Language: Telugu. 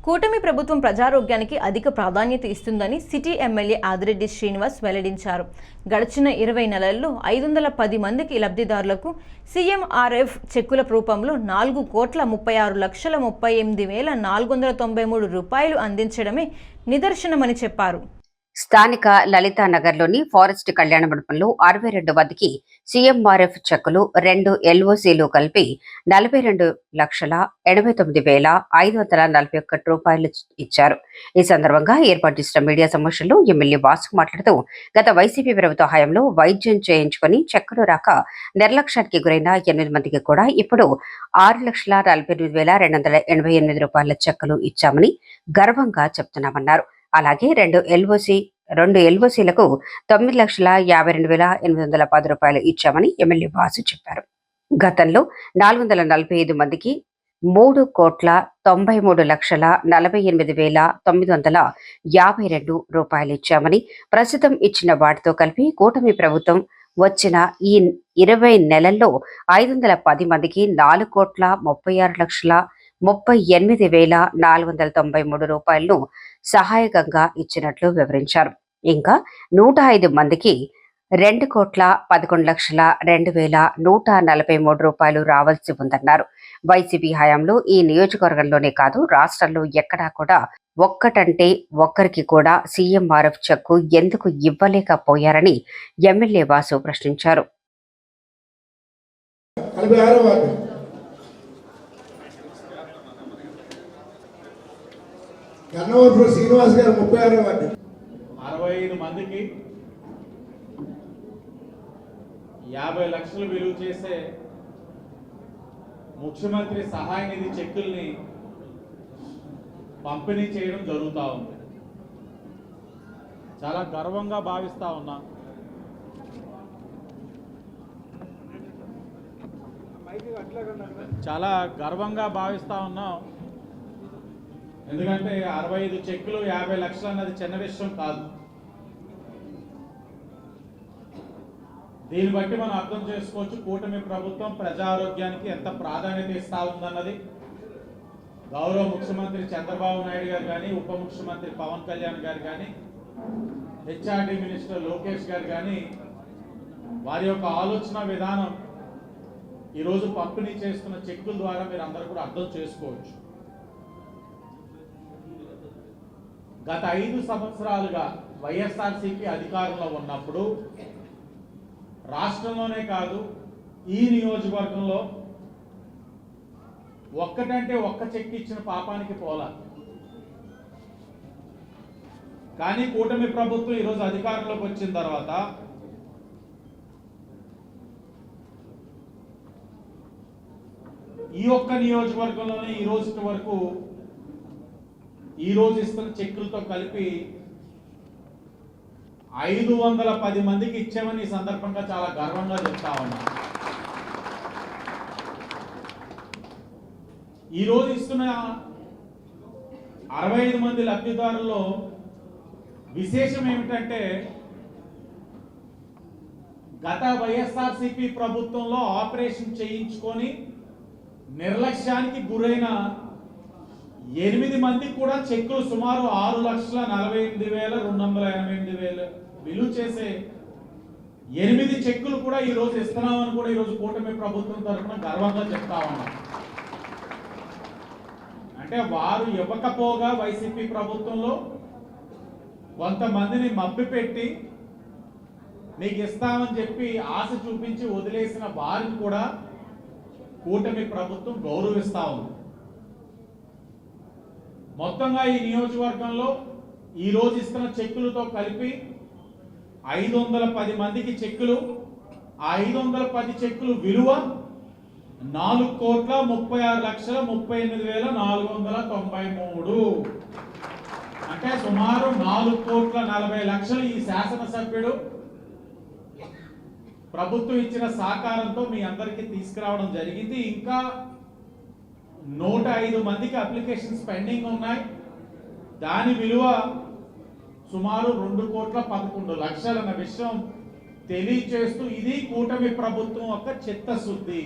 కూటమి ప్రభుత్వం ప్రజారోగ్యానికి అధిక ప్రాధాన్యత ఇస్తుందని సిటీ ఎమ్మెల్యే ఆదిరెడ్డి శ్రీనివాస్ వెల్లడించారు. గడిచిన 20 నెలల్లో 510 మందికి లబ్ధిదారులకు సీఎంఆర్ఎఫ్ చెక్కుల రూపంలో 4,36,38,493 రూపాయలు అందించడమే నిదర్శనమని చెప్పారు. స్థానిక లలితానగర్లోని ఫారెస్ట్ కళ్యాణ మండపంలో 62 మందికి సీఎంఆర్ఎఫ్ చెక్కులు 2 ఎల్ఓసీలు కలిపి 42,89,541 రూపాయలు ఇచ్చారు. ఈ సందర్భంగా ఏర్పాటు చేసిన మీడియా సమావేశంలో ఎమ్మెల్యే వాసు మాట్లాడుతూ గత వైసీపీ ప్రభుత్వ హయాంలో వైద్యం చేయించుకుని చెక్కులు రాక నిర్లక్ష్యానికి గురైన 8 మందికి కూడా ఇప్పుడు 6,48,288 రూపాయల చెక్కులు ఇచ్చామని గర్వంగా చెప్తున్నామన్నారు. అలాగే 2 ఎల్ఓసీలకు 9,52,810 రూపాయలు ఇచ్చామని ఎమ్మెల్యే వాసు చెప్పారు. గతంలో 445 మందికి 3,93,48,952 రూపాయలు ఇచ్చామని, ప్రస్తుతం ఇచ్చిన వాటితో కలిపి కూటమి ప్రభుత్వం వచ్చిన ఈ 20 నెలల్లో 510 మందికి 4,36,38,493 రూపాయలను సహాయకంగా ఇచ్చినట్లు వివరించారు. ఇంకా 105 మందికి 2,11,02,143 రూపాయలు రావాల్సి ఉందన్నారు. వైసీపీ హయాంలో ఈ నియోజకవర్గంలోనే కాదు రాష్ట్రంలో ఎక్కడా కూడా ఒక్కటంటే ఒక్కరికి కూడా సీఎంఆర్ఎఫ్ చెక్కు ఎందుకు ఇవ్వలేకపోయారని ఎమ్మెల్యే వాసు ప్రశ్నించారు. శ్రీనివాస్ గారు 65 మందికి 50 లక్షలు విలువ చేసే ముఖ్యమంత్రి సహాయ నిధి చెక్కుల్ని పంపిణీ చేయడం జరుగుతూ ఉంది. చాలా గర్వంగా భావిస్తా ఉన్నా. ఎందుకంటే 65 చెక్కులు 50 లక్షలు అన్నది చిన్న విషయం కాదు. దీన్ని బట్టి మనం అర్థం చేసుకోవచ్చు కూటమి ప్రభుత్వం ప్రజారోగ్యానికి ఎంత ప్రాధాన్యత ఇస్తా ఉందన్నది. గౌరవ ముఖ్యమంత్రి చంద్రబాబు నాయుడు గారు కానీ, ఉప ముఖ్యమంత్రి పవన్ కళ్యాణ్ గారు కానీ, హెచ్ఆర్డీ మినిస్టర్ లోకేష్ గారు కానీ వారి యొక్క ఆలోచన విధానం ఈరోజు పంపిణీ చేస్తున్న చెక్కుల ద్వారా మీరు అందరూ కూడా అర్థం చేసుకోవచ్చు. గత 5 సంవత్సరాలుగా వైఎస్ఆర్సీపీ అధికారంలో ఉన్నప్పుడు రాష్ట్రంలోనే కాదు ఈ నియోజకవర్గంలో ఒక్కటంటే ఒక్క చెక్ ఇచ్చిన పాపానికి పోలా. కానీ కూటమి ప్రభుత్వం ఈరోజు అధికారంలోకి వచ్చిన తర్వాత ఈ ఒక్క నియోజకవర్గంలోనే ఈ రోజు వరకు ఇస్తున్న చెక్కులతో కలిపి 510 మందికి ఇచ్చామని ఈ సందర్భంగా చాలా గర్వంగా చెప్తా ఉన్నా. ఈరోజు ఇస్తున్న 65 మంది లబ్ధిదారుల్లో విశేషం ఏమిటంటే గత వైఎస్ఆర్సీపీ ప్రభుత్వంలో ఆపరేషన్ చేయించుకొని నిర్లక్ష్యానికి గురైన 8 మందికి కూడా చెక్కులు సుమారు 6,48,288 విలువ చేసే 8 చెక్కులు కూడా ఈరోజు ఇస్తున్నామని కూడా ఈరోజు కూటమి ప్రభుత్వం తరఫున గర్వంగా చెప్తా ఉన్నాం. అంటే వారు ఇవ్వకపోగా వైసీపీ ప్రభుత్వంలో కొంతమందిని మభ్యపెట్టి మీకు ఇస్తామని చెప్పి ఆశ చూపించి వదిలేసిన వారిని కూడా కూటమి ప్రభుత్వం గౌరవిస్తా ఉంది. మొత్తంగా ఈ నియోజకవర్గంలో ఈరోజు ఇస్తున్న చెక్కులతో కలిపి 510 మందికి చెక్కులు. ఆ 510 చెక్కులు విలువ 4,36,38,493. అంటే సుమారు 4,40,00,000 ఈ శాసనసభ్యుడు ప్రభుత్వం ఇచ్చిన సహకారంతో మీ అందరికీ తీసుకురావడం జరిగింది. ఇంకా 105 మందికి అప్లికేషన్స్ పెండింగ్ ఉన్నాయి. దాని విలువ సుమారు 2,11,00,000 అన్న విషయం తెలియజేస్తూ ఇది కూటమి ప్రభుత్వం యొక్క చిత్తశుద్ధి.